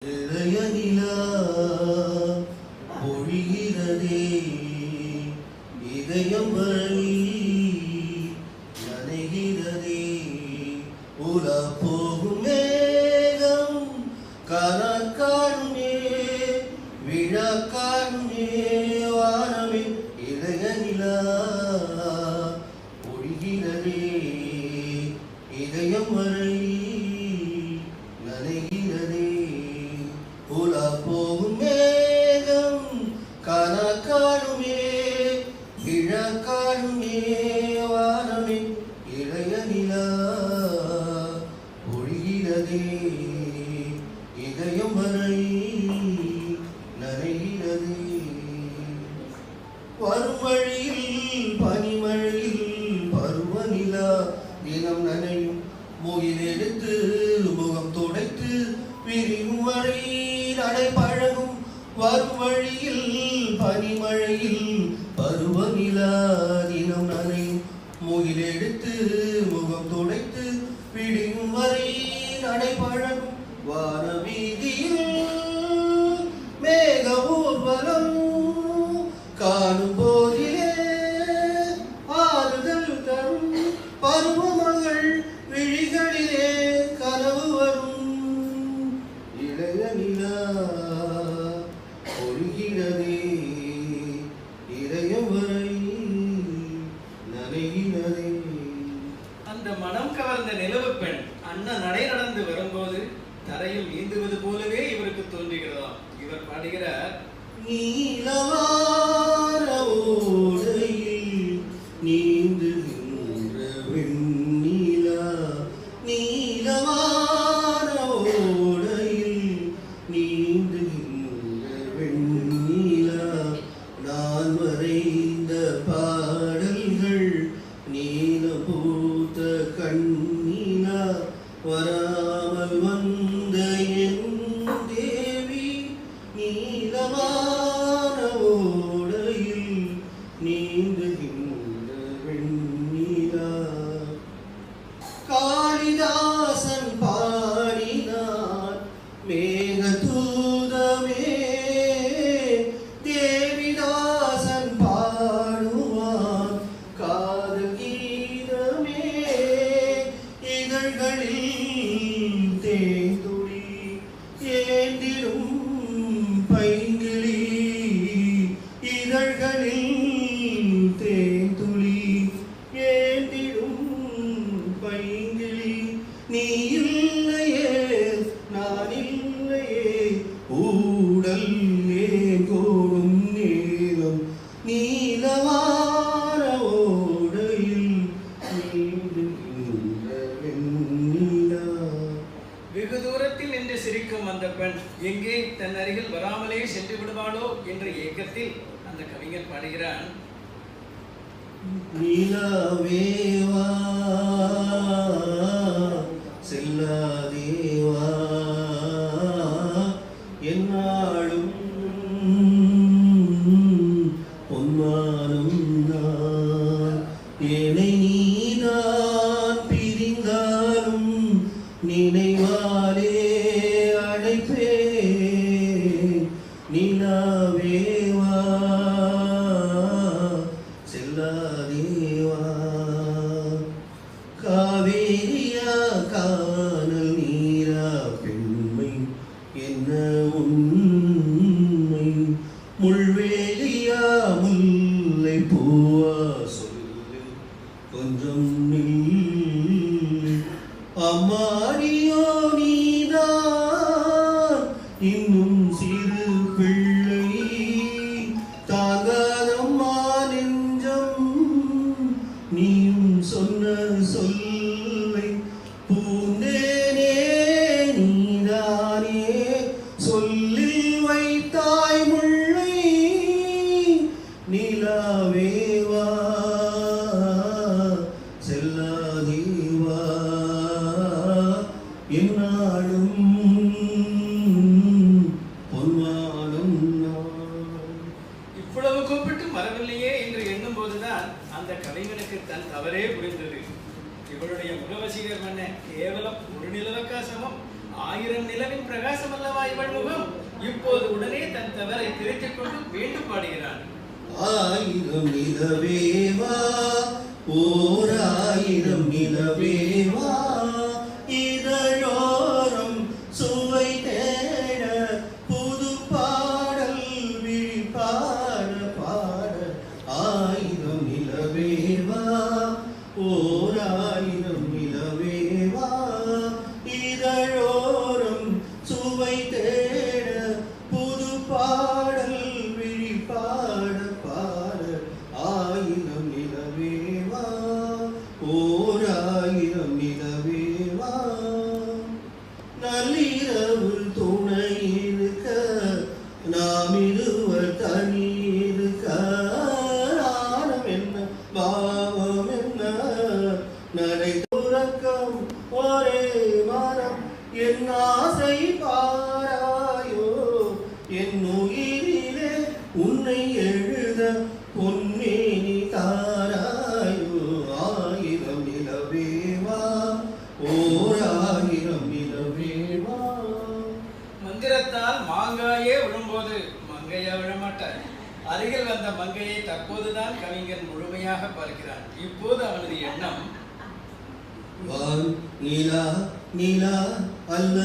இளையநிலா பொழிகிறதே இதயம் வழி நனைகிறதே உலா போகும் மேகம் கனக்காடுமே விழா காடுமே வானமே இளையநிலா பொழிகிறதே இதயம் வழி நனைகிறதே உலா போகும் மேகம் கனக்காடுமே விழக்காடுமே வானமே இளையநிலா பொழிகிறதே இதயம் வரை நனைகிறதே வரும் வழியில் பனிமழையில் பருவநிலா தினம் நனையும் முகில் எடுத்து முகம் துடைத்து விரியும் வரை நடை பழகும் வரும் வழியில் பனிமழையில் பருவநிலா தினம் நனையும் முகில் எடுத்து முகம் துடைத்து விடியும் வரை நடை பழகும் வான வீதியில் மேக ஊர்வலம் காணும் போதிலே ஆறுதல் தரும் பருவமகள் விழிகளிலே கனவு வரும் இளையநிலா பொழிகிறதே இதயம் வரை நனைகிறதே. அந்த மனம் கவர்ந்த நிலவு பெண் அண்ணன் நடை நடந்து வரும்போது தரையில் நீந்துவது போலவே இவருக்கு தோன்றுகிறதாம். இவர் பாடுகிறார்: நீலவான ஓடையில் நீந்துகின்ற வெண்ணிலா நீலவான ஓடையில் நீந்துகின்ற வெண்ணிலா நான் வரைந்த பாடல்கள் நீல பூத்த கண்ணிலா வராமல் வந்த என் தேவி நீலவான ஓடையில் நீந்துகின்ற வெண்ணிலா. காளிதாசன் பாடினார் மேகதூதமே தேவிதாசன் பாடுவான் காதல் கீதமே இதழ்களில் தேந்துளி ஏந்திடும் பைங்கிளி இதழ்களில் தேந்துளி ஏந்திடும் பைங்கிளி நீ இல்லையே நான் இல்லையே ஊடல் ஏங்கோடும் நேரம் நீலவான ஓடையில் நீந்துகின்ற வெண்ணிலா. வெகு தூரத்தில் நின்று சிரிக்கும் அந்த பெண் எங்கே தன் அருகில் வராமலே சென்று விடுவாளோ என்ற ஏக்கத்தில் அந்த கவிஞர் பாடுகிறான்: நிலவேவா செல்லாதேவா என்னாலும் பொன்மானும் நான் என்னை நீதான் பிரிந்தாலும் நினைவாலே அழைப்பேன் நிலவேவா செல்லாதேவா. காவேரியா கானல் நீரா பெண்மை என்ன உண்மை முள்வேலியா முல்லை பூவா சொல்லு கொஞ்சம் நில் அம்மாடியோ நீதான் இன்னும் சிறு பிள்ளை தாங்காதம்மா நெஞ்சம் நீயும் சொன்ன சொல்லை பூந்தேனே நீதானே சொல்லில் வைத்தாய் முல்லை நிலாவேவா செல்லாதேவா என்னாலும் பொன்வாளும் இவ்வளவு கூப்பிட்டு மறவில்லையே என்று எண்ணும் போதுதான் அந்த கவிஞனுக்கு தன் தவறே புரிந்தது. இவளுடைய முகவசிகர் மன்ன கேவலம் ஒரு நிலவுக்கா சமம்? 1000 நிலவின் பிரகாசம் அல்லவா இவள் இப்போது உடனே தன் தவறை திருத்திக் கொண்டு மீண்டும் பாடுகிறான். ஆயிரம் நிலவேவா ஓர் ஆயிரம் நிலவேவா இதழோரம் சுவை தேட புது பாடல் விழிப்பாட பாட ஆயிரம் நிலவேவா ஓர் ஆயிரம் நிலவேவா இதழோரம் சுவை தேட புது பாடல் விழிப்பாட பாட ஆயிரம் நிலவேவா ஓர் ஆயிரம் நிலவேவா நள்ளிரவில் துணை இருக்க நாம் இருவர் தனி இருக்க ஆனம் என்ன பாவம் என்ன நடை துறக்கம் ஒரே மனம் என் ஆசை பாராயோ என் உயிரிலே உன்னை எழுத பொன்னேனி தாராயோ ஆயிரம் நிலவேவா ஓர் ஆயிரம் நிலவேவா. மந்திரத்தால் மாங்காயே விழும்போது மங்கையா விழமாட்டார். அருகில் வந்த மங்கையை தற்போதுதான் கவிஞன் முழுமையாக பார்க்கிறான். இப்போது அவனது எண்ணம் வான் நிலா நிலா அல்ல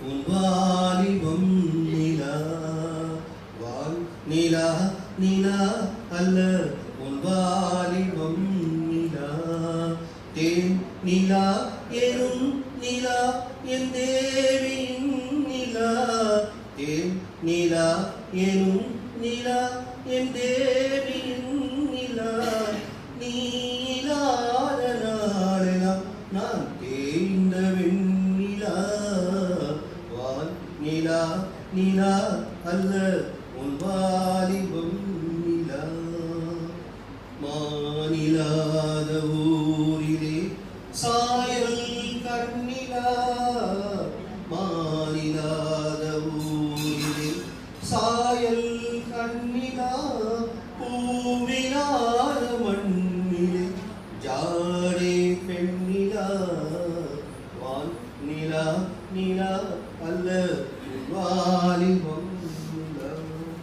உன் வாலிபம் நிலா வான் நிலா நிலா அல்ல உன் வாலிபம் நிலா தேன் நிலா எனும் நிலா என் தேவியின் நிலா தேன் நிலா எனும் நிலா என் தேவியின் நிலா நீலாத நாளெல்லாம் நான் தேய்ந்த வெண்ணிலா வான் நிலா நிலா அல்ல உன் வாலிபம் நிலா மாநிலாத ஊரிலே சாயல் கண்ணிலா மாநிலாத ஊரிலே சாயல் கண்ணிலா பூவிலாத மண்ணிலே ஜாடே பெண்ணிலா வான் நிலா நிலா அல்ல வாலிபம் நிலா.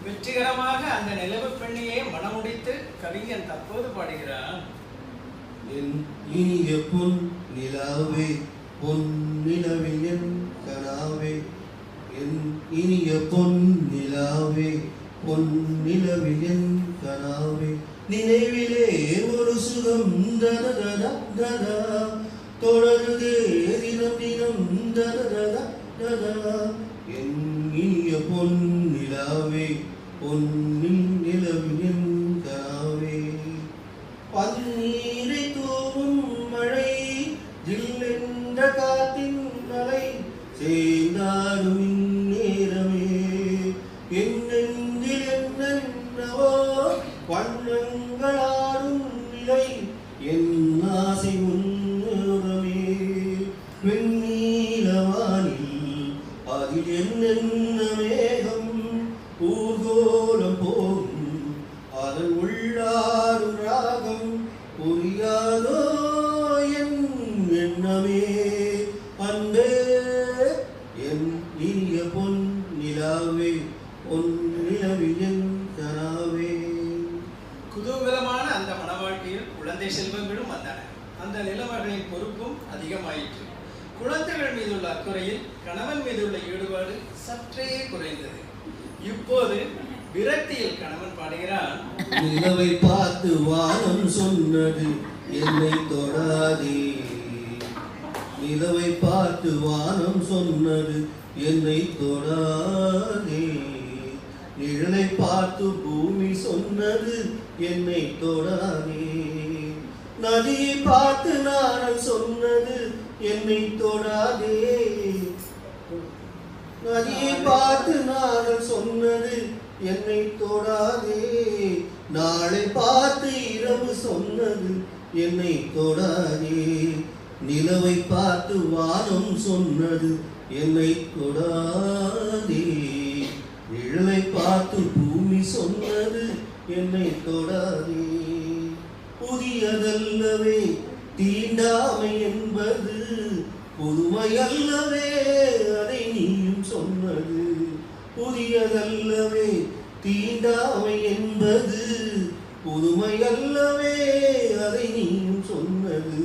வெற்றிகரமாக அந்த நிலவு பெண்ணையே மனமுடித்து கவிஞன் தற்போது பாடுகிறான். என் இனிய பொன் நிலாவே பொன் நிலவில் என் கனாவே என் இனிய பொன் நிலாவே பொன் நிலவில் என் கனாவே நினைவிலே ஒரு சுகம் தரதா தரா தொடருதே தினம் தினம் தரதா தரா என் இனிய பொன் நிலாவே பொன் நிலவில் என் கனாவே பன்னீரை தூவும் மழை ஜில்லென்ற காத்தின் மலை சேர்ந்தாடும் இந்நேரமே என் நெஞ்சில் என்னென்னவோ வண்ணங்களாடும் நிலை என் ஆசை முன்னுரமே வெண்ணீலவானில் அதில் என்னென்ன மேகம் ஊர்கோலம் போகும் அதன் உள்ளாரும் ராகம் புரியாதோ என் எண்ணமே அன்பே என் இனிய பொன் நிலாவே பொன் நிலவில் என் கனாவே. குதூகலமான அந்த மனவாழ்க்கையில் குழந்தை செல்வங்களும் வந்தன. அந்த நிலமகளின் பொறுப்பும் அதிகமாயிற்று. குழந்தைகள் மீதுள்ள அக்கறையில் கணவன் மீதுள்ள ஈடுபாடு சற்றே குறைந்தது. இப்போது விரக்தியில் கணவன் பாடுகிறான். நிலவை பார்த்து வானம் சொன்னது என்னை தொடாதே நிலவை பார்த்து வானம் சொன்னது என்னை தொடாதே நிழலை பார்த்து பூமி சொன்னது என்னை தொடாதே நதியை பார்த்து நாடல் சொன்னது என்னை தொடாதே நதியை பார்த்து நாடல் சொன்னது என்னை தொடாதே நாளை பார்த்து இரவு சொன்னது என்னை தொடாதே நிலவை பார்த்து வானம் சொன்னது என்னை தொடாதே நிழலை பார்த்து பூமி சொன்னது என்னை தொடாதே புதியதல்லவே தீண்டாமை என்பது புதுமையல்லவே அதை நீயும் சொன்னது புதியதல்லவே தீண்டாமை என்பது, புதுமை அல்லவே அதை நீயும் சொன்னது.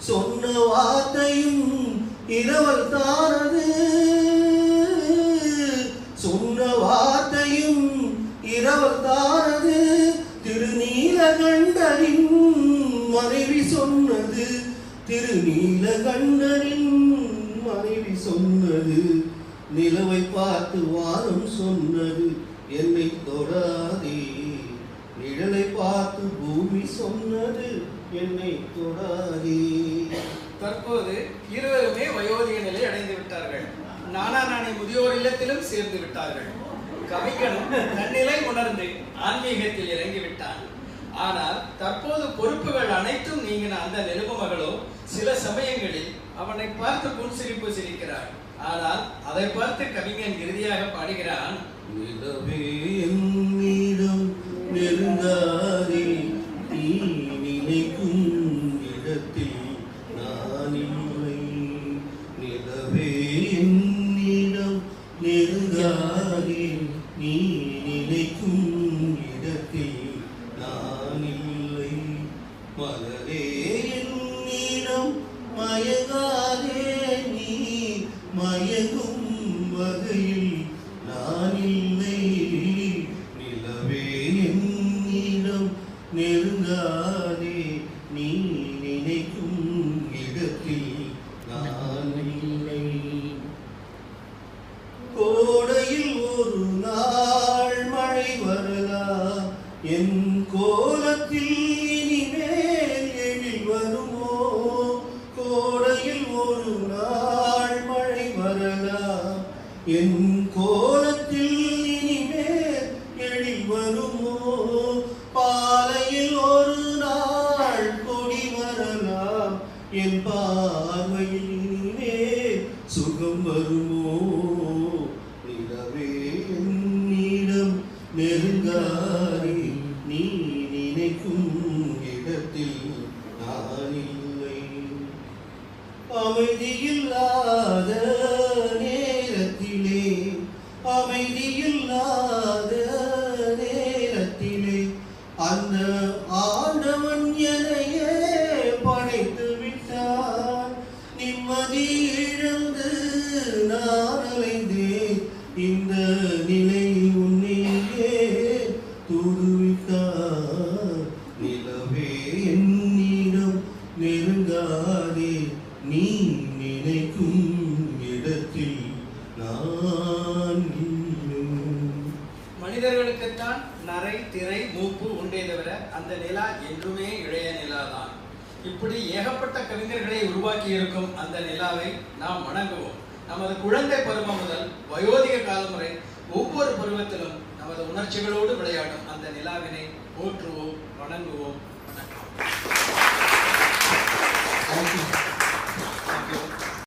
சொன்ன வார்த்தையும் இரவல் தானது, சொன்ன வார்த்தையும் இரவல் தானது. திருநீலகண்டரின் மனைவி சொன்னது, திருநீலகண்டரின் மனைவி சொன்னது. நிலவை பார்த்து வானம் சொன்னது என்னை தொடாதே, நிழலை பார்த்து பூமி சொன்னது என்னை தொடாதே. தற்போது இருவருமே வயோதிக நிலை அடைந்து விட்டார்கள். நானா நானே முதியோர் இல்லத்திலும் சேர்ந்து விட்டார்கள். கவிஞனும் தன்னிலை உணர்ந்து ஆன்மீகத்தில் இறங்கி விட்டான். ஆனால் தற்போது பொறுப்புகள் அனைத்தும் நீங்கின அந்த நெருமகளோ சில சமயங்களில் அவனை பார்த்து புன்சிரிப்பு சிரிக்கிறார். ஆனால் அதை பார்த்து கவிஞன் இறுதியாக பாடுகிறான், நிலவே என்னிடம் நெருங்காதே, நீ நினைக்கும் இடத்தில் நான் இல்லை. நிலவே என்னிடம் நெருங்காதே, நீ நினைக்கும் இடத்தில் நான் இல்லை. மலரே என்னிடம் மயங்காதே, நீ மயங்கும் வகையில் நான் இல்லை. நிலவே என்னிடம் நெருங்காதே, நீ நினைக்கும் இடத்தில் நான் இல்லை. கோடையில் ஒரு நாள் மழை வரலாம், என் கோலத்தில் இனிமேல் எழில் வருமோ. கோடையில் ஒரு நாள் மழை வரலாம், என் கோலத்தில் இனிமேல் எழில் வருமோ. பாலையில் ஒரு நாள் கொடி வரலாம், என் பார்வையில் இனிமேல் சுகம் வருமோ. நிலவே என்னிடம் நெருங்காதே, நீ நினைக்கும் இடத்தில் நான் இல்லை. அமைதியில்லாத நேரத்திலே, அமைதியில்லாத நேரத்திலே அந்த ஆண்டவன் என்னையே படைத்து விட்டான். நிம்மதி இழந்து நான் அலைந்தேன், இந்த நிலை உன்னையே தூதுவிட்டான். நிலவே என்னிடம் நெருங்காதே, நீ நினைக்கும் இடத்தில் நான் இல்லை. மனிதர்களுக்குத்தான் நரை திரை மூப்பு உண்டே தவிர அந்த நிலா என்றுமே இளைய நிலாதான். இப்படி ஏகப்பட்ட கவிஞர்களை உருவாக்கி இருக்கும் அந்த நிலாவை நாம் வணங்குவோம். நமது குழந்தை பருவம் முதல் வயோதிக காலம் வரை ஒவ்வொரு பருவத்திலும் நமது உணர்ச்சிகளோடு விளையாடும் அந்த நிலாவினை போற்றுவோம், வணங்குவோம். வணக்கம்.